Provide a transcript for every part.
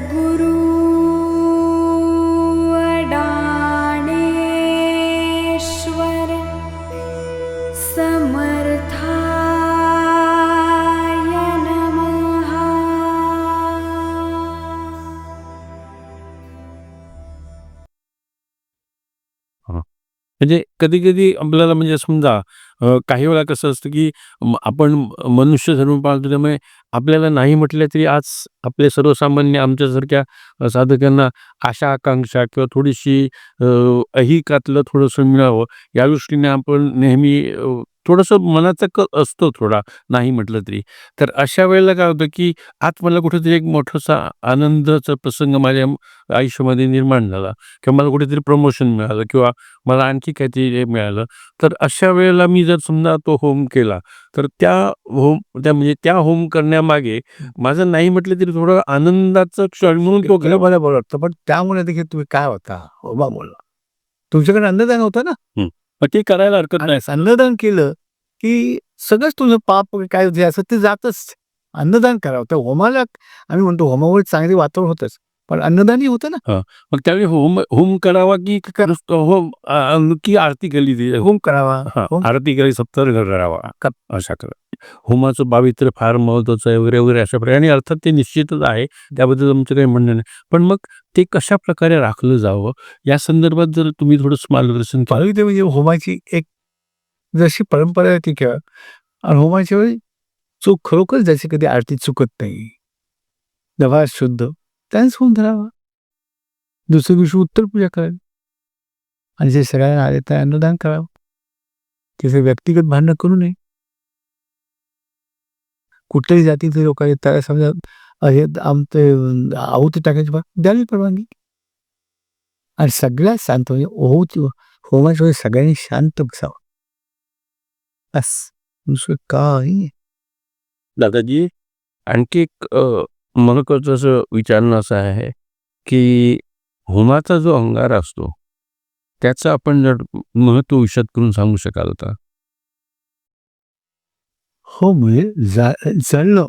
सद्गुरु अडाणेश्वर समर्थाय नमः. म्हणजे कधी-कधी आपल्याला म्हणजे समजा काही वेळा कसं असतं, की आपण मनुष्य धर्म पाळतो त्यामुळे आपल्याला नाही म्हटलं तरी आज आपले सर्वसामान्य आमच्यासारख्या साधकांना आशा, आकांक्षा किंवा थोडीशी ऐहिकातलं थोडंसं मिळावं या दृष्टीने आपण नेहमी थोडंसं मनाचा असतो थोडा, नाही म्हटलं तरी. तर अशा वेळेला काय होतं, की आज मला कुठेतरी एक मोठासा आनंदाचा प्रसंग माझ्या आयुष्यामध्ये निर्माण झाला किंवा मला कुठेतरी प्रमोशन मिळालं किंवा मला आणखी काहीतरी हे मिळालं. तर अशा वेळेला मी जर समजा तो होम केला, तर म्हणजे त्या होम करण्यामागे माझं नाही म्हटलं तरी थोडं आनंदाचा क्षण म्हणून तो मला बरं वाटतं. पण त्यामुळे देखील तुम्ही काय होता होमामुळं तुमच्याकडे अन्नदान होतं ना, मग ते करायला हरकत आणि नाही. अन्नदान केलं की सगळंच तुझं पाप वगैरे काय जे असं ते जातच. अन्नदान करावं. तर होमाला आम्ही म्हणतो होमामुळे चांगले वातावरण होतंच. पण अन्नदानही होतं ना. हां. मग त्यावेळी होम होम करावा की नुसतं होम की आरती केली ती होम करावा. हां, होम आरती केली सत्कार करावा अशा होमाचं पावित्र्य फार महत्वाचं आहे वगैरे, वगैरे अशा प्रकारे आणि अर्थात ते निश्चितच आहे. त्याबद्दल आमचं काही म्हणणं नाही. पण मग ते कशाप्रकारे राखलं जावं या संदर्भात जर तुम्ही थोडंसं मार्गदर्शन केलं. पावित्र्य म्हणजे होमाची एक जशी परंपरा आहे ती ठेवा. आणि होमाच्या वेळी चूक खरोखर ज्याची कधी आरती चुकत नाही, व्यवहार शुद्ध, त्यानेच होऊन धरावा. दुसऱ्या दिवशी उत्तर पूजा करावी आणि जे सगळ्यांना आले त्या अन्नदान करावं. तिथे व्यक्तिगत भांडणं करू नये. कुठल्याही जातीचे लोक आहेत त्याला समजा हे आमचे आहुती टाकायची द्यावी परवानगी. आणि सगळ्यात शांत म्हणजे होमाच्या वेळी सगळ्यांनी शांत बसावं. बस दुसरं काही नाही. दादाजी आणखी एक महत्वाचं असं विचारणं असं आहे, की होमाचा जो अंगारा असतो, त्याचं आपण जर महत्त्व विशद करून सांगू शकाल का? हो म्हणजे जळणं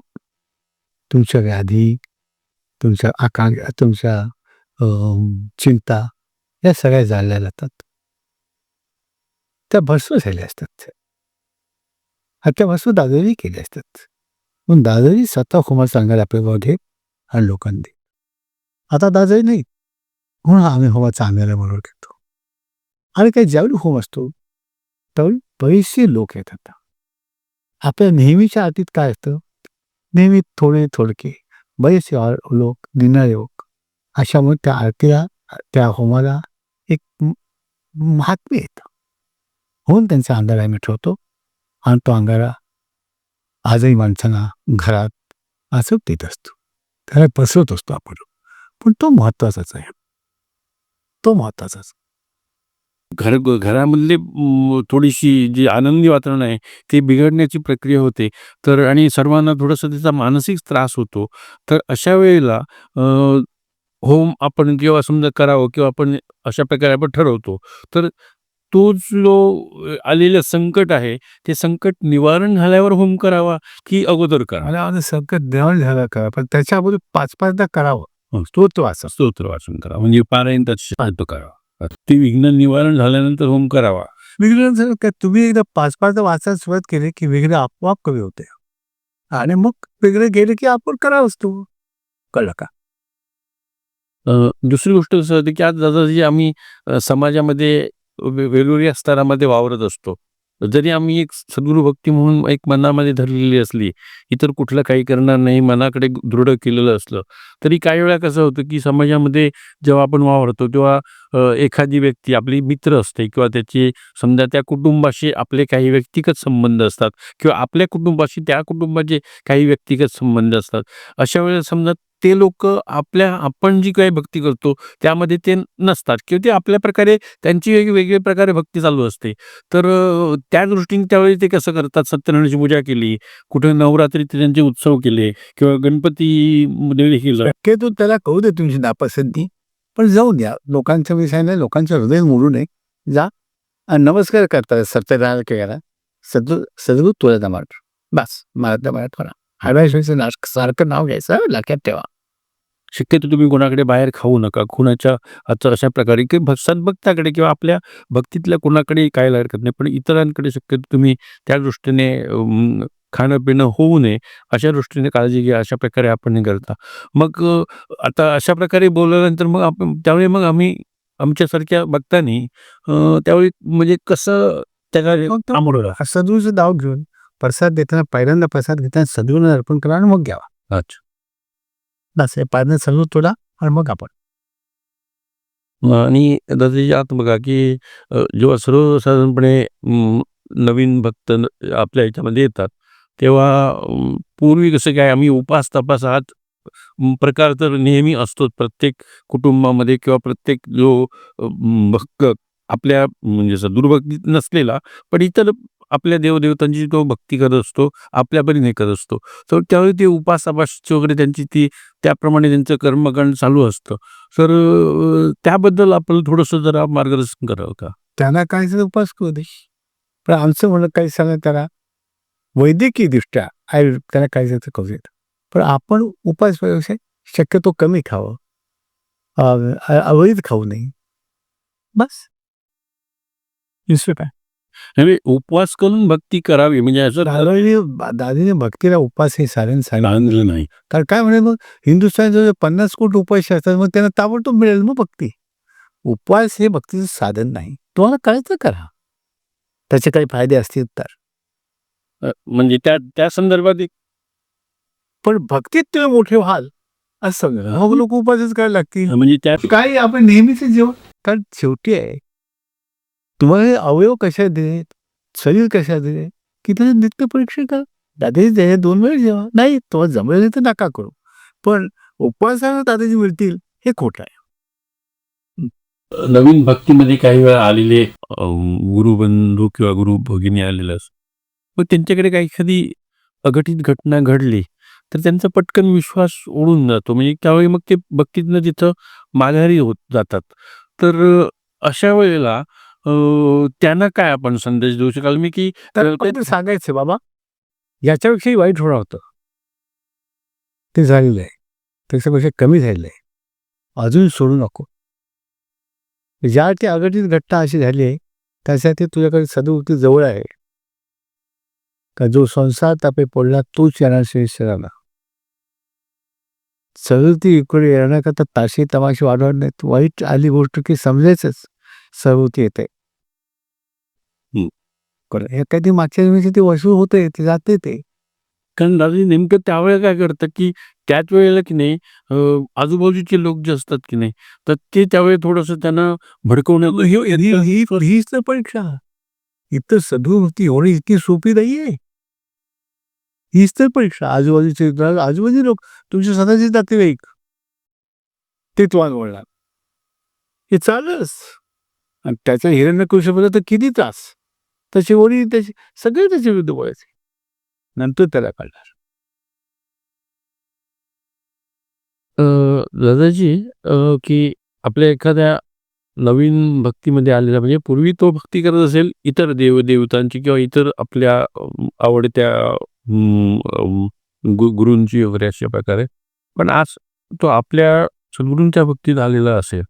तुमच्या व्याधी, तुमच्या आकांक्षा, तुमच्या चिंता या सगळ्या जाळल्या जातात. त्या भस्म झाल्या असतात. त्या भस्म दादाजी केल्या असतात. पण दादाजी स्वतः होमाचा अंगारा आपल्या बघे आणि लोकांना दे. आता दादाजी नाही म्हणून आम्ही होमाचा अंगारा बरोबर घेतो. आणि काही ज्यावेळी होम असतो त्यावेळी बरेचसे लोक येतात. आपल्या नेहमीच्या आरतीत काय असतं, नेहमी थोडे थोडके बरेचसे लोक निनाळे लोक अशामुळे त्या आरतीला त्या होमाला एक महात्म्य येतं. म्हणून त्यांचा अंगारा आम्ही ठेवतो आणि तो अंगारा आजही माणसांना घरात असं देत असतो. त्याला पसरत असतो आपण. पण तो महत्वाचाच आहे. तो महत्वाचाच. घरामधली थोडीशी जी आनंदी वातावरण आहे ते बिघडण्याची प्रक्रिया होते. तर आणि सर्वांना थोडासा त्याचा मानसिक त्रास होतो. तर अशा वेळेला होम आपण जेव्हा समजा करावं किंवा आपण अशा प्रकारे आपण ठरवतो. तर तो जो आलेलं संकट आहे, ते संकट निवारण झाल्यावर होम करावा की अगोदर करावा? मला माझं संकट निवारण झालं का, पण त्याच्या अगोदर 5-5दा करावं. स्तोत्र वाचा. स्तोत्र वाचन करावं म्हणजे पारायण तत्सम करावा. ते विघ्न निवारण झाल्यानंतर होम करावा. विघ्न झालं का तुम्ही एकदा 5-5दा वाचायला सुरुवात केली की विघ्न आपोआप कमी होते. आणि मग विघ्न गेले की आपण करावंच तो. कळलं का? दुसरी गोष्ट असं होती की आज दादाजी आम्ही समाजामध्ये वेगवेगळ्या स्तरामध्ये वावरत असतो. जरी आम्ही एक सद्गुरू भक्ती म्हणून एक मनामध्ये धरलेली असली, इतर कुठलं काही करणार नाही, मनाकडे दृढ केलेलं असलं, तरी काही वेळा कसं होतं की समाजामध्ये जेव्हा आपण वावरतो तेव्हा एखादी व्यक्ती आपली मित्र असते किंवा त्याची समजा त्या कुटुंबाशी आपले काही व्यक्तिगत संबंध असतात किंवा आपल्या कुटुंबाशी त्या कुटुंबाचे काही व्यक्तिगत संबंध असतात. अशा वेळेला समजा ते लोकं आपण जी काही भक्ती करतो त्यामध्ये ते नसतात किंवा ते आपल्या प्रकारे त्यांची वेगवेगळ्या प्रकारे भक्ती चालू असते. तर त्या दृष्टीने त्यावेळी ते कसं करतात, सत्यनारायणाची पूजा केली, कुठे नवरात्रीत त्यांचे उत्सव केले किंवा गणपतीमध्ये देखील शक्यतो त्याला कळू दे तुमची नापसंती, पण जाऊन द्या. लोकांच्या विषयाने लोकांचं हृदय मोडू नये. जा आणि नमस्कार करतात सत्यनारायण केला सद्गुरू तुळजा मार. बस मराठा मराठवाडा हरवायचं सारखं नाव घ्यायचं लक्षात ठेवा. शक्यतो तुम्ही कोणाकडे बाहेर खाऊ नका. कुणाच्या हातचं अशा प्रकारे की सद्भक्ताकडे किंवा आपल्या भक्तीतल्या कोणाकडेही खायला हरकत नाही. पण इतरांकडे शक्यतो तुम्ही त्या दृष्टीने खाणं-पिणं होऊ नये, अशा दृष्टीने काळजी घ्या. अशा प्रकारे आपण हे करता. मग आता अशा प्रकारे बोलल्यानंतर मग आपण त्यावेळी मग आम्ही आमच्यासारख्या भक्तांनी त्यावेळी म्हणजे कसं त्याला मग तो सामोरं सद्गुरूचं नाव घेऊन प्रसाद देताना पहिल्यांदा प्रसाद घेताना सद्गुरूंना अर्पण करा आणि मग घ्यावा. अच्छा. बस हे पहिल्यांदा सद्गुरू तोडा आणि मग आपण. आणि दादाजी आता बघा की जेव्हा सर्वसाधारणपणे नवीन भक्त आपल्या ह्याच्यामध्ये येतात, तेव्हा पूर्वी कसं काय आम्ही उपास-तपास हा प्रकार तर नेहमी असतोच प्रत्येक कुटुंबामध्ये किंवा प्रत्येक जो भक्त आपल्या म्हणजे असं दुर्भक्तीत नसलेला, पण इतर आपल्या देवदेवतांची तो भक्ती करत असतो, आपल्या परीने करत असतो. तर त्यावेळी ते उपास-तपासची वगैरे त्यांची ती त्याप्रमाणे त्यांचं कर्मकांड चालू असतं. तर त्याबद्दल आपण थोडंसं जरा मार्गदर्शन करावं का? त्यांना काय उपास करू दे. पण आमचं म्हणणं काही सांगा त्याला वैद्यकीय दृष्ट्या त्यांना काय जायचं करू देत. पण आपण उपास व्यवसाय शक्यतो कमी खावं. अवैध खाऊ नये. बस. दुसरं काय. म्हणजे उपवास करून भक्ती करावी म्हणजे असं दादाने भक्तीला उपास हे साधन सांगितलं नाही. कारण काय म्हणे मग हिंदुस्थानात 50 कोटी उपाशी असतात मग त्यांना ताबडतोब मिळेल मग भक्ती. उपवास हे भक्तीचं साधन नाही. तुम्हाला करायचं करा. त्याचे काही फायदे असतील तर. म्हणजे त्या संदर्भात पण भक्तीत तुम्ही मोठे व्हाल असं मग लोक उपासच करायला लागतील. म्हणजे त्या काय आपण नेहमीच जेवण कारण शेवटी आहे तुम्हाला अवयव कशा दिले शरीर कशा दिले की त्याचं नित्य परीक्षण करा. दादाजी 2 वेळ जेवा नाही तुम्हाला जमेल तर नका करू. पण उपवासाला दादाजी मिळतील हे खोटं आहे. नवीन भक्तीमध्ये काही वेळा आलेले गुरुबंधू किंवा गुरु भगिनी आलेलं असं मग त्यांच्याकडे काही एखादी अघटित घटना घडली तर त्यांचा पटकन विश्वास उडून जातो. म्हणजे त्यावेळी मग ते भक्तीतनं तिथं माघारी होत जातात. तर अशा वेळेला त्यांना काय आपण संदेश देऊ शकाल मी की सांगायचं बाबा याच्यापेक्षाही वाईट होणार होतं ते झालेलं आहे त्याच्यापेक्षा कमी झालेलं आहे अजून सोडू नको. ज्या ती अघटित घटना अशी झाली आहे त्यासाठी तुझ्याकडे सद्गुरू जवळ आहे का जो संसार तापे पडला तोच येणार श्रेष्ठराला. सगळी इकडे येण्याकरता ताशी तमाशी वाढवणार नाहीत. वाईट आली गोष्ट की समजायचंच सगळी येते. एखादी मागच्या जन्मीची ती वसूल होते ते जाते ते. कारण दादाजी नेमकं त्यावेळेला काय करतं की त्याच वेळेला की नाही आजूबाजूचे लोक जे असतात की नाही तर ते त्यावेळी थोडंसं त्यांना भडकवण्यात हीच तर परीक्षा इतर सद्गुरुभक्ती होणे इतकी सोपी नाहीये. हीच तर परीक्षा आजूबाजूचे लोक तुमचे स्वतःचे नातेवाईक ते तुम्हाला बोलणार हे चालच आणि त्याचा हिरण्यकशिपूला तर किती त्रास त्याची वडील त्याचे सगळे त्याच्या विरुद्ध बोलायचे नंतर त्याला कळणार. दादाजी की आपल्या एखाद्या नवीन भक्तीमध्ये आलेला म्हणजे पूर्वी तो भक्ती करत असेल इतर देवदेवतांची किंवा इतर आपल्या आवडत्या गुरूंची वगैरे अशा प्रकारे पण आज तो आपल्या सद्गुरूंच्या भक्तीत आलेला असेल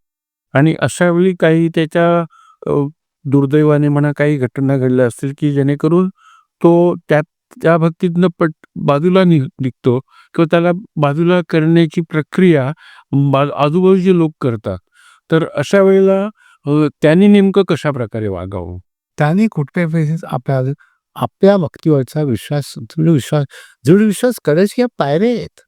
आणि अशा वेळी काही त्याच्या दुर्दैवाने म्हणा काही घटना घडल्या असतील की जेणेकरून तो त्या भक्तीतनं बाजूला निघतो किंवा त्याला बाजूला करण्याची प्रक्रिया आजूबाजूचे लोक करतात. तर अशा वेळेला त्यांनी नेमकं कशा प्रकारे वागावं. त्यांनी कुठल्याही वेळेस आपल्या भक्तीवरचा विश्वास जेवढे विश्वास करायचे या पायऱ्या आहेत.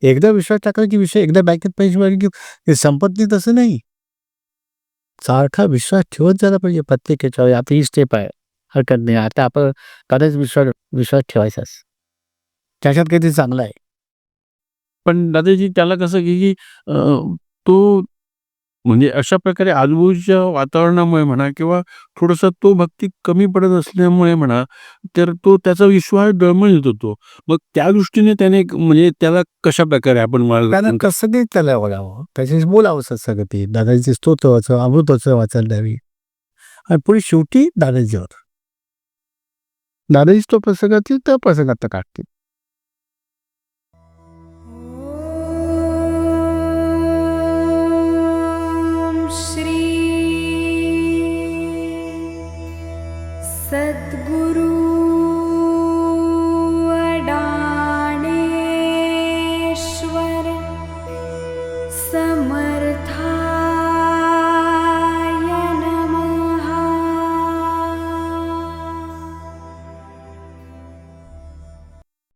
एकदा विश्वास टाकला की विषय एकदा बँकेत पैसे मारले की हे संपत नाही तसं नाही. सारखा विश्वास ठेवत झाला पाहिजे प्रत्येक याच्यावर. आता ही स्टेप आहे हरकत नाही आता आपण कदाच विश्वास ठेवायचाच त्याच्यात काहीतरी चांगलं आहे. पण दादाजी त्याला कसं की तो म्हणजे अशा प्रकारे आजूबाजूच्या वातावरणामुळे म्हणा किंवा थोडंसं तो भक्ती कमी पडत असल्यामुळे म्हणा तर तो त्याचा विश्वास डळमळीत होतो. मग त्या दृष्टीने त्याने म्हणजे त्याला कशा प्रकारे आपण कसं नाही त्याला बोलावं त्याच्याशी बोलावं सगळं ते दादाजीचे स्तोत्र वाचावं अमृताचं वाचायला द्यावी आणि पुढे शेवटी दादाजी तो प्रसंगातील त्या प्रसंगात काढतील. समर्थ